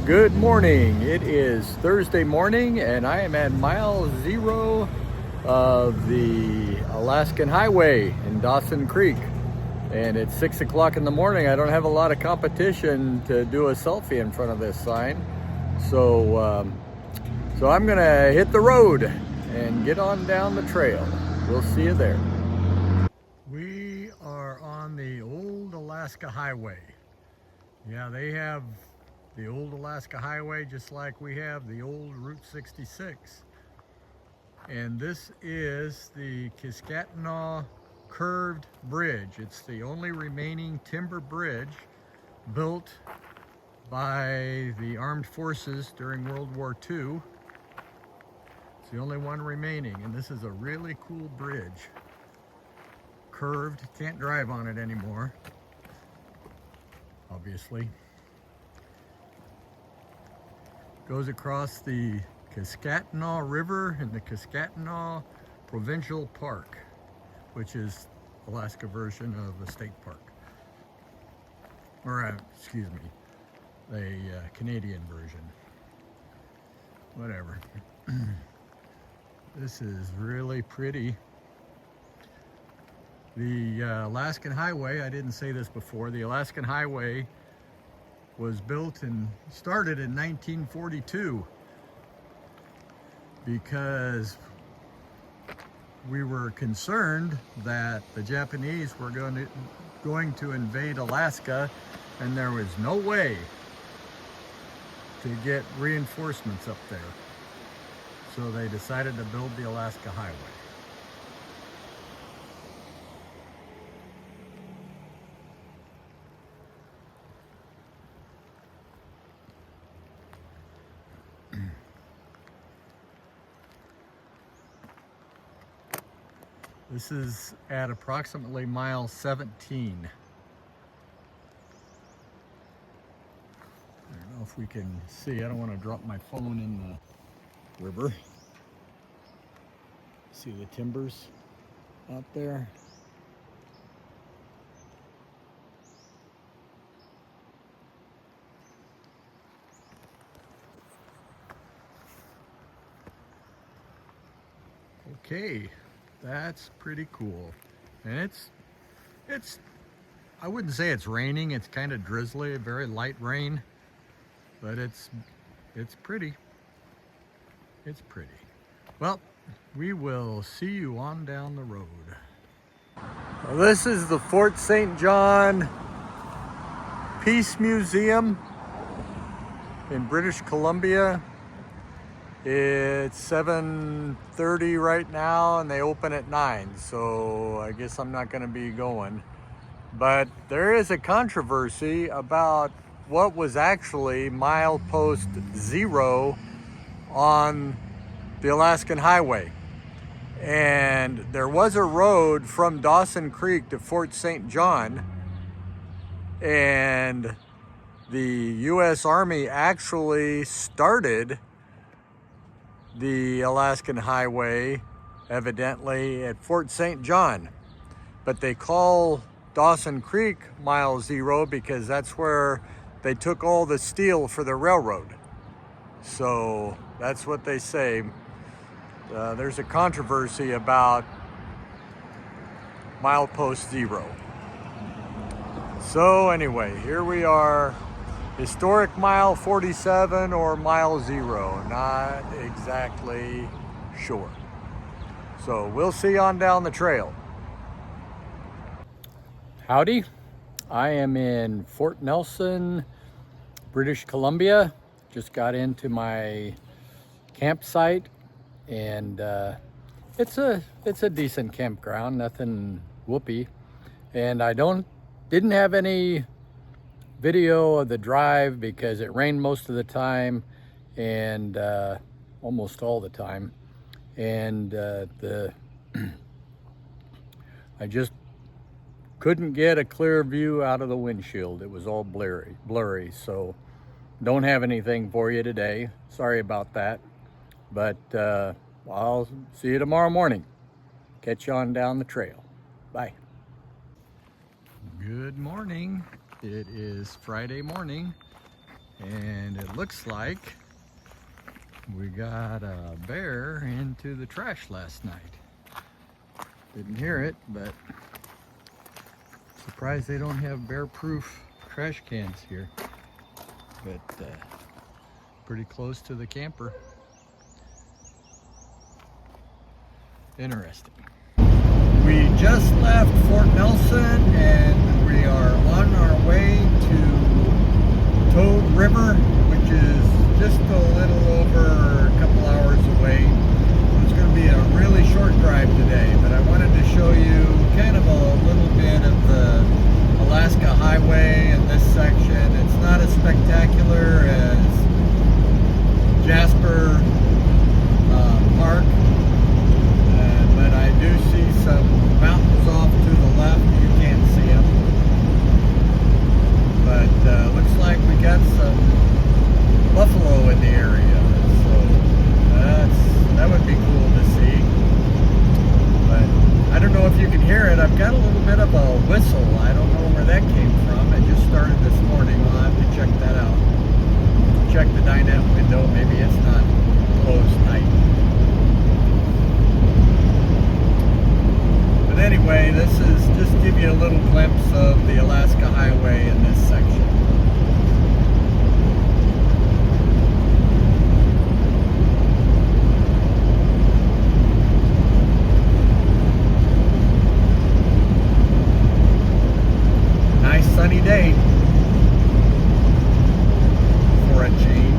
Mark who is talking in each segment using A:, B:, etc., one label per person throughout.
A: Good morning. It is Thursday morning and I am at mile 0 of the Alaskan Highway in Dawson Creek. And it's 6 o'clock in the morning. I don't have a lot of competition to do a selfie in front of this sign. So I'm gonna hit the road and get on down the trail. We'll see you there. We are on the old Alaska Highway. Yeah, they have the old Alaska Highway just like we have the old Route 66. And this is the Kiskatinaw Curved Bridge. It's the only remaining timber bridge built by the armed forces during World War II. It's the only one remaining, and this is a really cool bridge. Curved, can't drive on it anymore, obviously. Goes across the Kiskatinaw River in the Kiskatinaw Provincial Park, which is Alaska version of a state park. Or, excuse me, the Canadian version. Whatever. This is really pretty. The Alaskan Highway, I didn't say this before, the Alaskan Highway was built and started in 1942 because we were concerned that the Japanese were going to invade Alaska, and there was no way to get reinforcements up there. So they decided to build the Alaska Highway. This is at approximately mile 17. I don't know if we can see. I don't want to drop my phone in the river. See the timbers out there? Okay. That's pretty cool. And it's I wouldn't say it's raining, it's kind of drizzly, very light rain, but it's pretty. It's pretty. Well, we will see you on down the road. Well, this is the Fort St. John Peace Museum in British Columbia. It's 7:30 right now and they open at 9, so I guess I'm not going to be going. But there is a controversy about what was actually milepost 0 on the Alaskan Highway. And there was a road from Dawson Creek to Fort St. John, and the U.S. Army actually started the Alaskan Highway evidently at Fort St. John, but they call Dawson Creek mile 0 because that's where they took all the steel for the railroad. So that's what they say. There's a controversy about milepost 0. So anyway, here we are. Historic mile 47 or mile 0, not exactly sure. So we'll see on down the trail. Howdy, I am in Fort Nelson, British Columbia. Just got into my campsite, and it's a decent campground, nothing whoopee. And I didn't have any video of the drive because it rained most of the time and almost all the time, and I just couldn't get a clear view out of the windshield. It was all blurry, so don't have anything for you today. Sorry about that, but I'll see you tomorrow morning. Catch you on down the trail. Bye. Good morning. It is Friday morning, and it looks like we got a bear into the trash last night. Didn't hear it, but surprised they don't have bear-proof trash cans here. But pretty close to the camper. Interesting. We just left Fort Nelson and we are on our way to Toad River, which is just a little over a couple hours away. So it's going to be a really short drive today, but I wanted to show you kind of a little bit of the Alaska Highway in this section. It's not as spectacular as Jasper Park, but I do see some mountains off to the left. You can't see them, but looks like we got some buffalo in the area, so that would be cool to see. But I don't know if you can hear it. I've got a little bit of a whistle. I don't know where that came from. It just started this morning. I'll have to check that out. Check the dinette window. Maybe it's not closed tight. But anyway, this is just to give you a little glimpse of the Alaska Highway in this section. Nice sunny day for a change.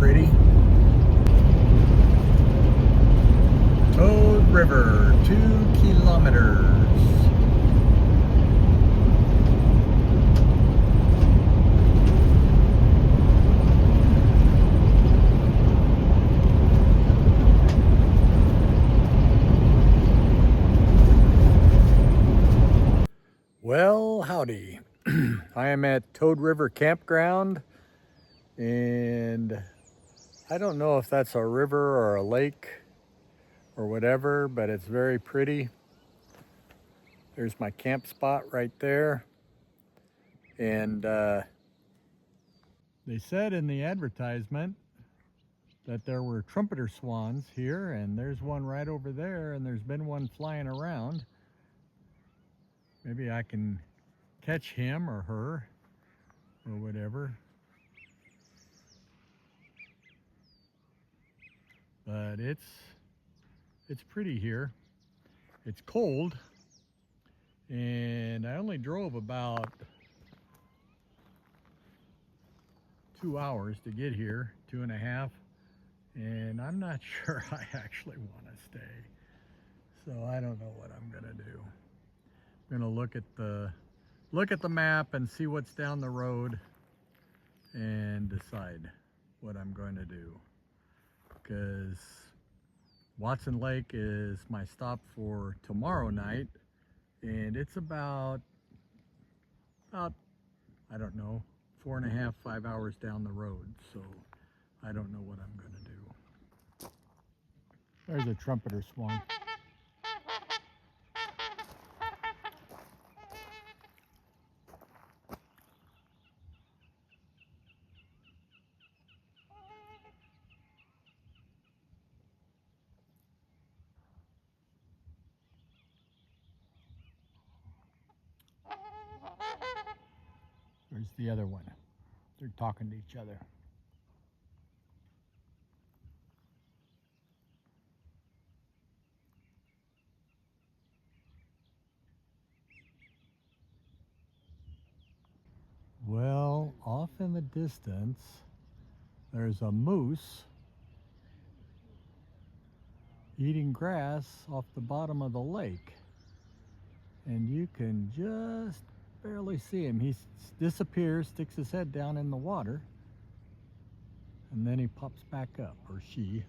A: pretty. Toad River, 2 kilometers. Well, howdy. I am at Toad River Campground, and I don't know if that's a river or a lake or whatever, but it's very pretty. There's my camp spot right there. And they said in the advertisement that there were trumpeter swans here, and there's one right over there, and there's been one flying around. Maybe I can catch him or her or whatever. But it's pretty here. It's cold, and I only drove about 2 hours to get here, 2.5, and I'm not sure I actually want to stay. So I don't know what I'm gonna do. I'm gonna look at the map and see what's down the road and decide what I'm going to do, because Watson Lake is my stop for tomorrow night, and it's about I don't know, 4.5, 5 hours down the road, so I don't know what I'm going to do. There's a trumpeter swan. There's the other one. They're talking to each other. Well, off in the distance, there's a moose eating grass off the bottom of the lake. And you can just barely see him. He disappears, sticks his head down in the water, and then he pops back up, or she,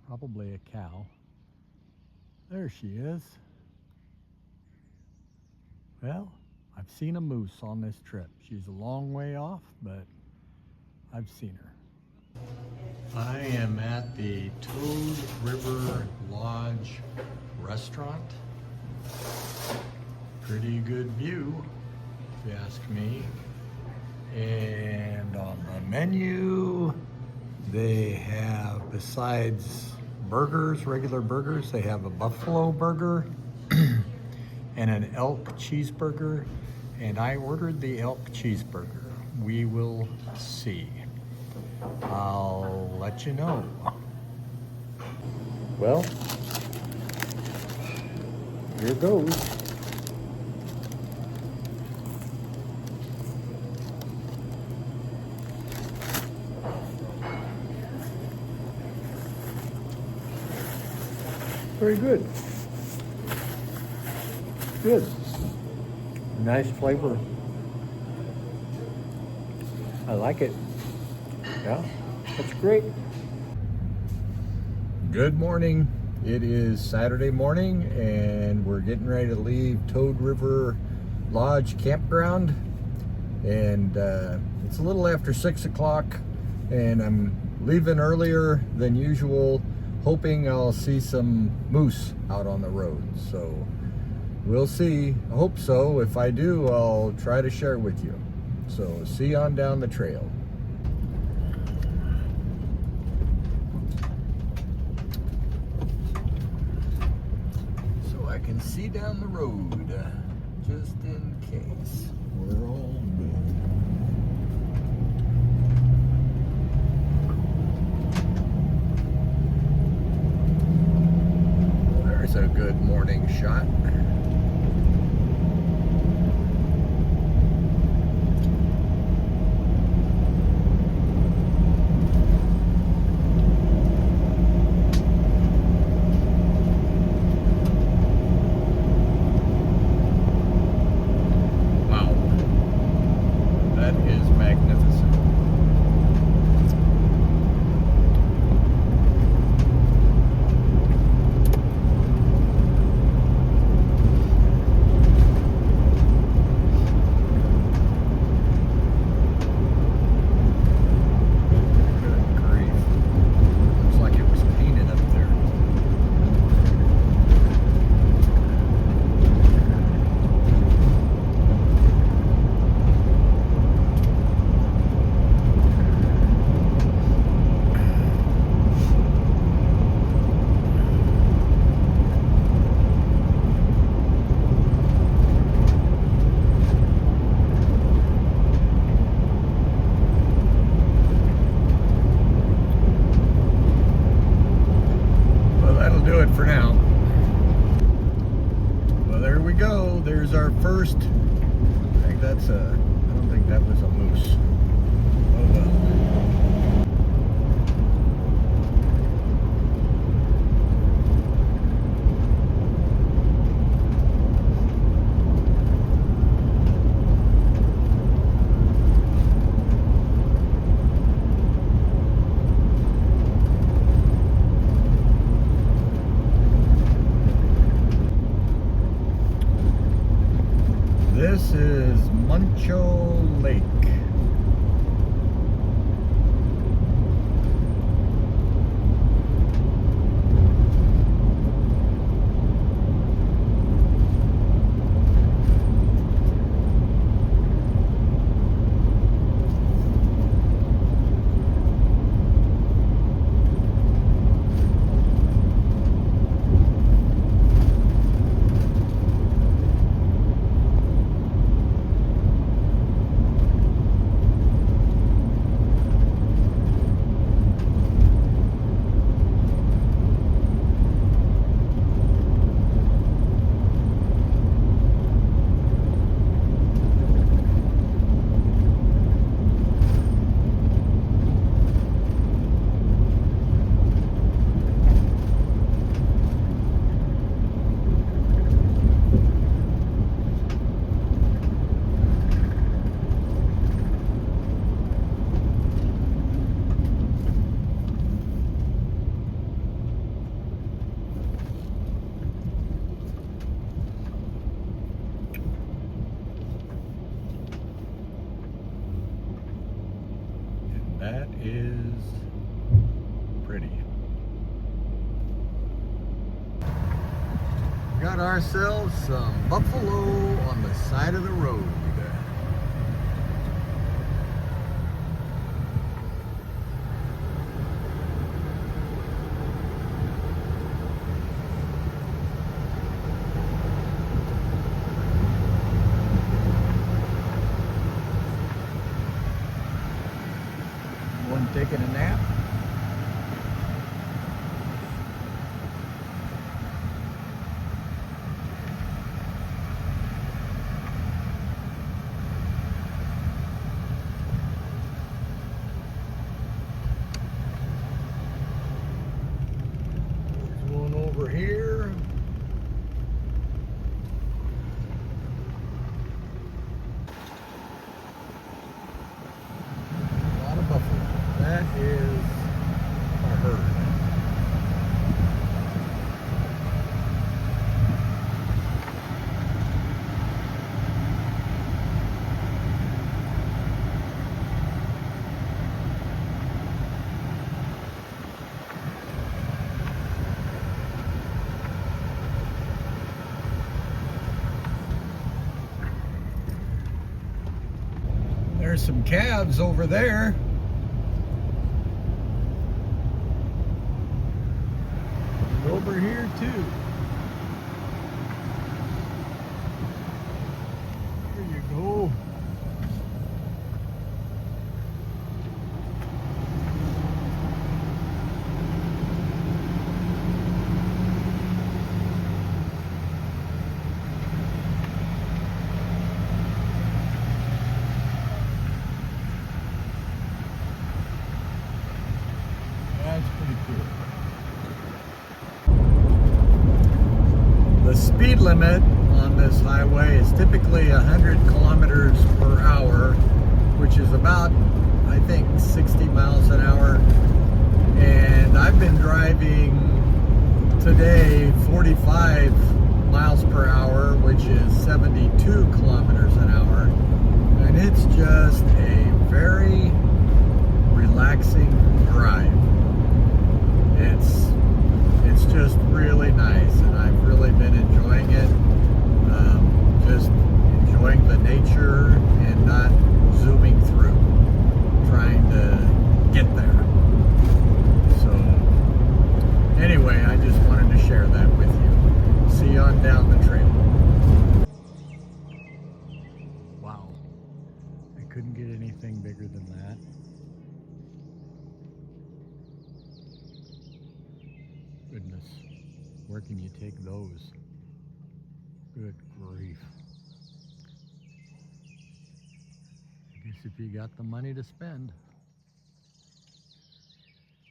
A: probably a cow. There she is. Well, I've seen a moose on this trip. She's a long way off, but I've seen her. I am at the Toad River Lodge restaurant. Pretty good view, if you ask me. And on the menu, they have, besides burgers, regular burgers, they have a buffalo burger and an elk cheeseburger. And I ordered the elk cheeseburger. We will see. I'll let you know. Well, here goes. Very good. Good. Nice flavor. I like it. Yeah, that's great. Good morning. It is Saturday morning, and we're getting ready to leave Toad River Lodge Campground. And it's a little after 6 o'clock, and I'm leaving earlier than usual, hoping I'll see some moose out on the road. So we'll see. I hope so. If I do, I'll try to share with you. So see you on down the trail. So I can see down the road, just in case. We're all good. There's a good morning shot. do it for now. Well, there we go. There's our first. I think that's a. I don't think that was a moose. Oh well. This is Muncho Lake. That is pretty. Got ourselves some buffalo on the side of the road. One taking a nap. There's one over here. A lot of buffalo. That is a herd. There's some calves over there. And over here too. There you go. That's pretty cool. The speed limit on this highway is typically 100 kilometers per hour, which is about, I think, 60 miles an hour. And I've been driving today 45 miles per hour, which is 72 kilometers an hour. And it's just a very relaxing drive. It's just really nice, and I've really been enjoying it. Just enjoying the nature and not zooming through, trying to get there. So anyway, I just wanted to share that with you. See you on down the trail. Wow, I couldn't get anything bigger than that. Goodness. Where can you take those? Good grief. I guess if you got the money to spend.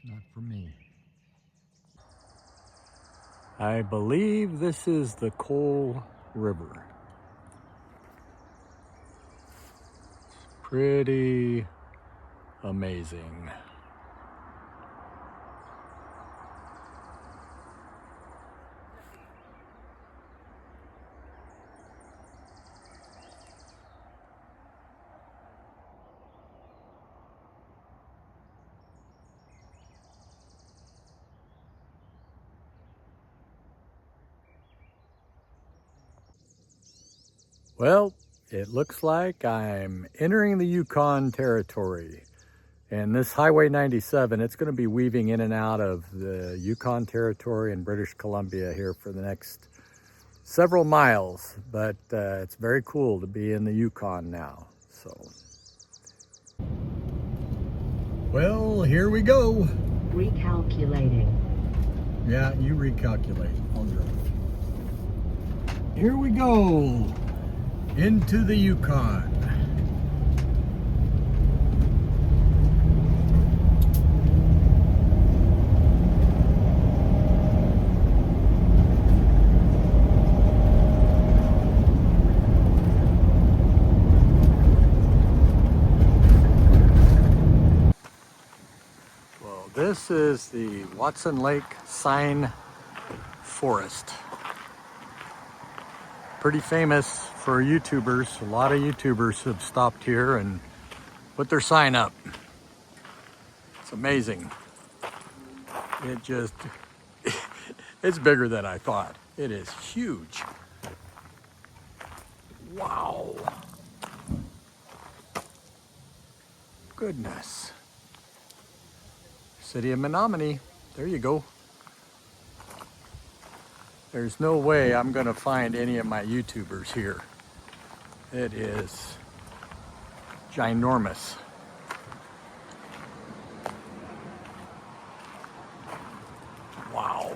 A: Not for me. I believe this is the Coal River. Pretty amazing. Well, it looks like I'm entering the Yukon territory. And this Highway 97, it's going to be weaving in and out of the Yukon territory and British Columbia here for the next several miles. But it's very cool to be in the Yukon now. So, well, here we go.
B: Recalculating.
A: Yeah, you recalculate. I'll drive. Here we go. Into the Yukon. Well, this is the Watson Lake Sign Forest. Pretty famous for YouTubers. A lot of YouTubers have stopped here and put their sign up. It's amazing. It just, it's bigger than I thought. It is huge. Wow. Goodness. City of Menominee. There you go. There's no way I'm gonna find any of my YouTubers here. It is ginormous. Wow.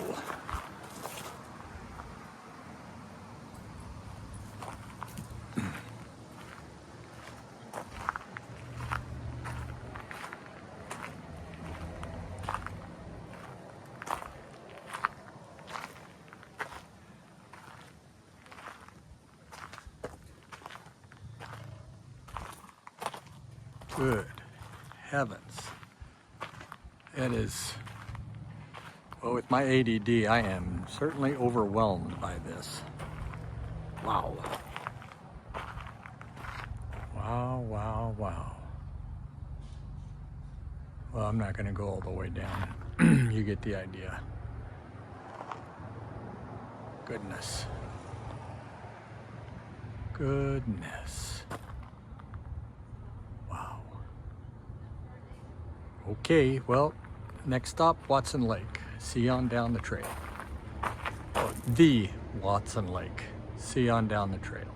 A: Good heavens. It is, well, with my ADD, I am certainly overwhelmed by this. Wow. Wow, wow, wow. Well, I'm not gonna go all the way down. You get the idea. Goodness. Goodness. Wow. Okay, well, next stop, Watson Lake. See you on down the trail. Oh, the Watson Lake. See you on down the trail.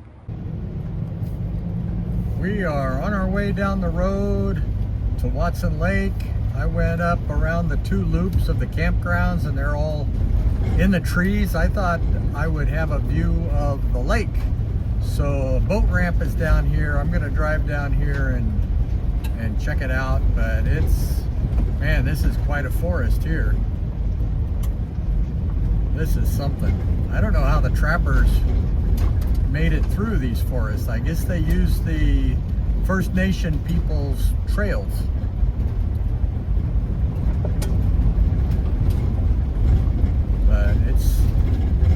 A: We are on our way down the road to Watson Lake. I went up around the two loops of the campgrounds and they're all in the trees. I thought I would have a view of the lake. So a boat ramp is down here. I'm gonna drive down here and check it out, but it's, man, this is quite a forest here. This is something. I don't know how the trappers made it through these forests. I guess they used the First Nation people's trails. But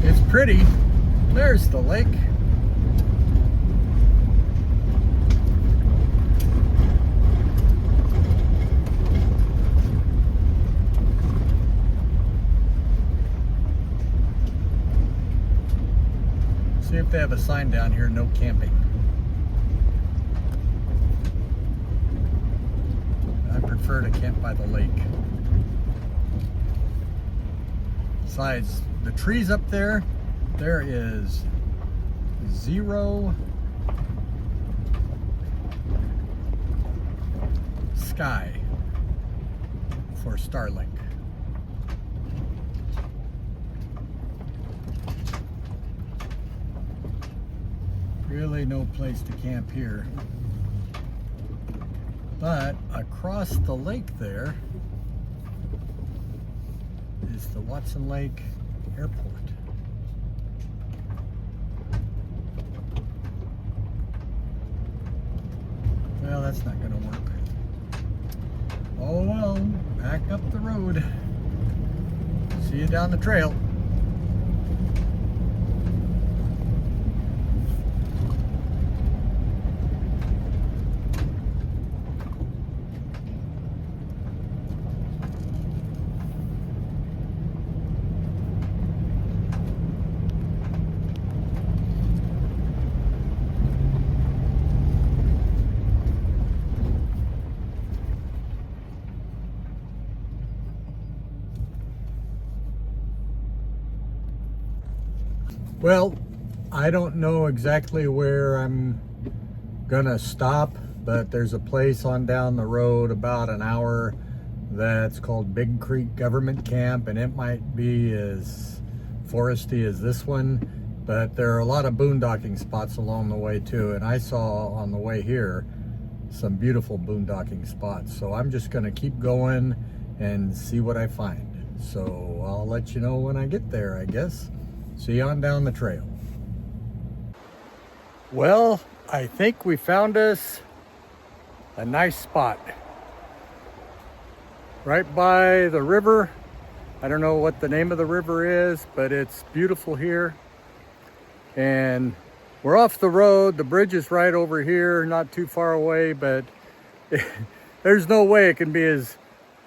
A: it's pretty. There's the lake. See if they have a sign down here, no camping. I prefer to camp by the lake. Besides, the trees up there, there is zero sky for Starlink. Really no place to camp here. But across the lake there is the Watson Lake Airport. Well, that's not gonna work. Oh well, back up the road. See you down the trail. Well, I don't know exactly where I'm gonna stop, but there's a place on down the road about an hour that's called Big Creek Government Camp, and it might be as foresty as this one, but there are a lot of boondocking spots along the way too, and I saw on the way here some beautiful boondocking spots. So I'm just gonna keep going and see what I find. So I'll let you know when I get there, I guess. See you on down the trail. Well, I think we found us a nice spot. Right by the river. I don't know what the name of the river is, but it's beautiful here. And we're off the road. The bridge is right over here, not too far away, but there's no way it can be as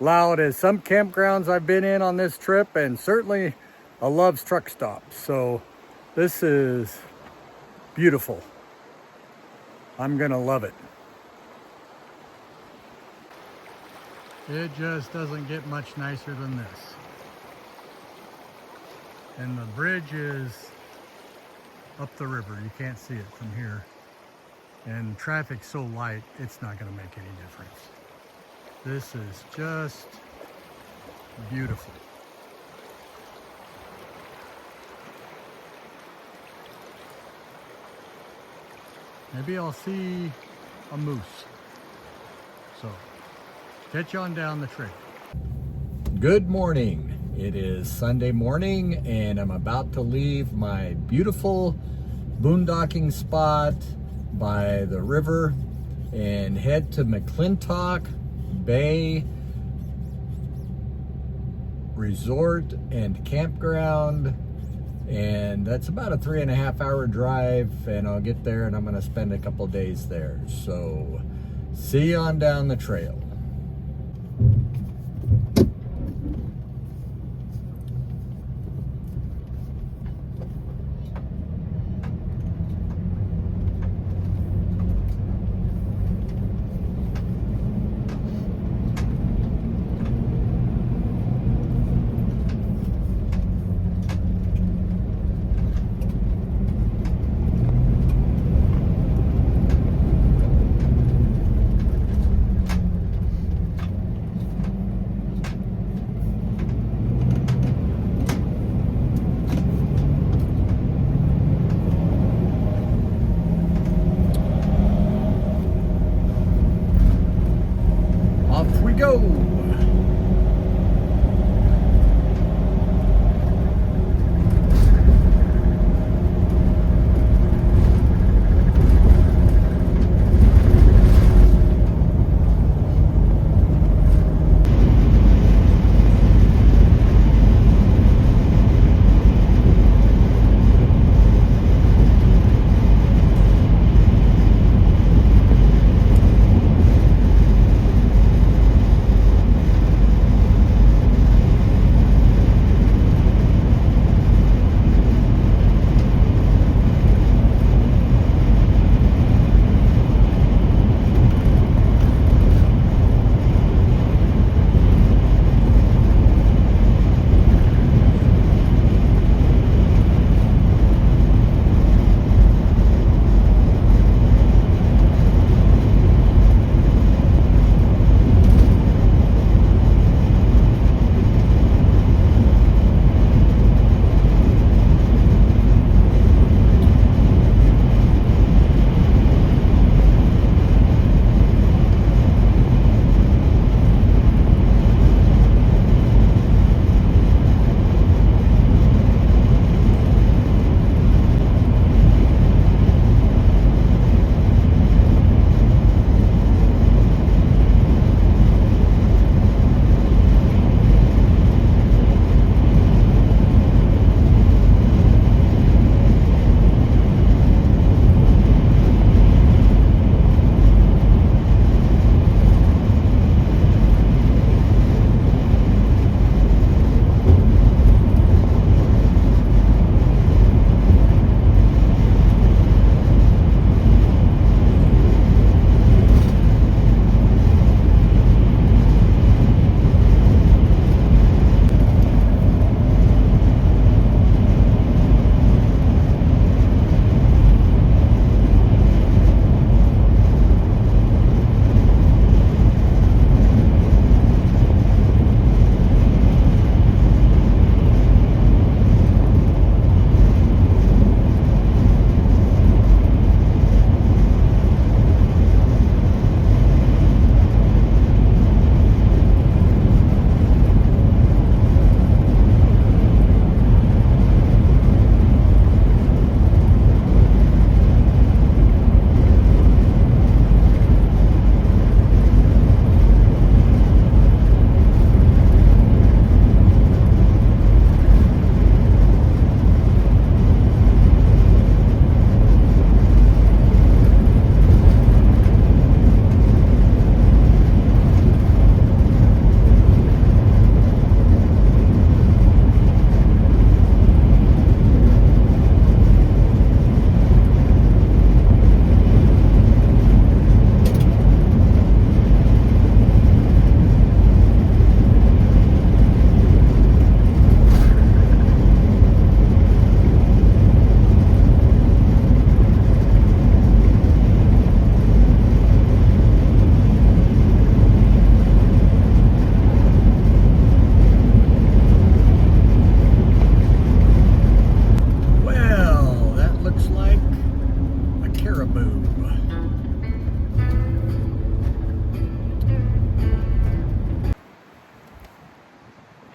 A: loud as some campgrounds I've been in on this trip, and certainly a Love's truck stop. So this is beautiful. I'm gonna love it. It just doesn't get much nicer than this. And the bridge is up the river. You can't see it from here. And traffic's so light, it's not gonna make any difference. This is just beautiful. Maybe I'll see a moose. So, catch you on down the trail. Good morning. It is Sunday morning and I'm about to leave my beautiful boondocking spot by the river and head to McClintock Bay Resort and Campground. And that's about a 3.5 hour drive, and I'll get there and I'm gonna spend a couple days there. So see you on down the trail. Go!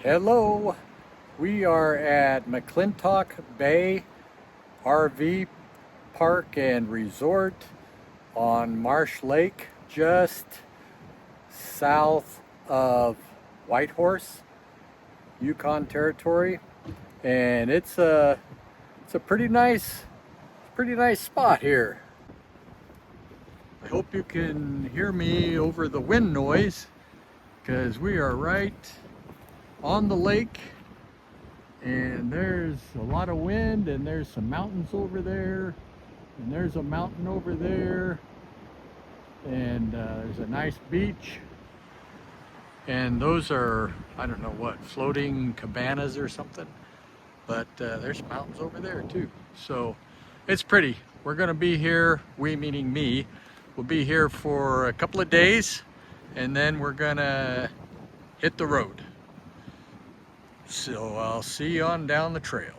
A: Hello, we are at McClintock Bay RV Park and Resort on Marsh Lake, just south of Whitehorse, Yukon Territory, and it's a pretty nice spot here. I hope you can hear me over the wind noise, because we are right on the lake, and there's a lot of wind, and there's some mountains over there, and there's a mountain over there, and there's a nice beach, and those are, I don't know what, floating cabanas or something, but there's mountains over there too. So it's pretty. We're gonna be here, we meaning me, we'll be here for a couple of days, and then we're gonna hit the road. So I'll see you on down the trail.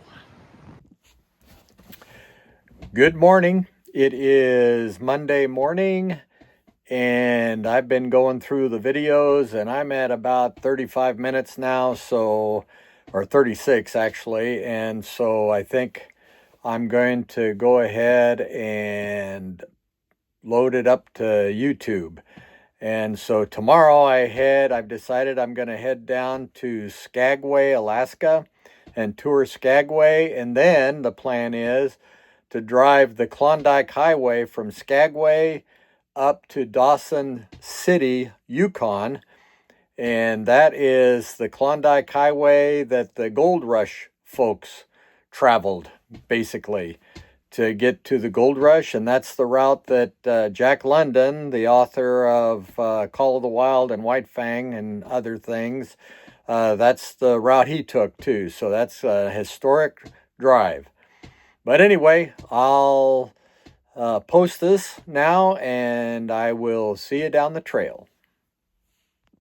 A: Good morning. It is Monday morning, and I've been going through the videos, and I'm at about 35 minutes now, so, or 36 actually, and so I think I'm going to go ahead and load it up to YouTube. And so tomorrow I've decided I'm going to head down to Skagway, Alaska, and tour Skagway, and then the plan is to drive the Klondike Highway from Skagway up to Dawson City, Yukon, and that is the Klondike Highway that the Gold Rush folks traveled, basically, to get to the Gold Rush, and that's the route that Jack London, the author of Call of the Wild and White Fang and other things, that's the route he took too. So that's a historic drive. But anyway, I'll post this now, and I will see you down the trail.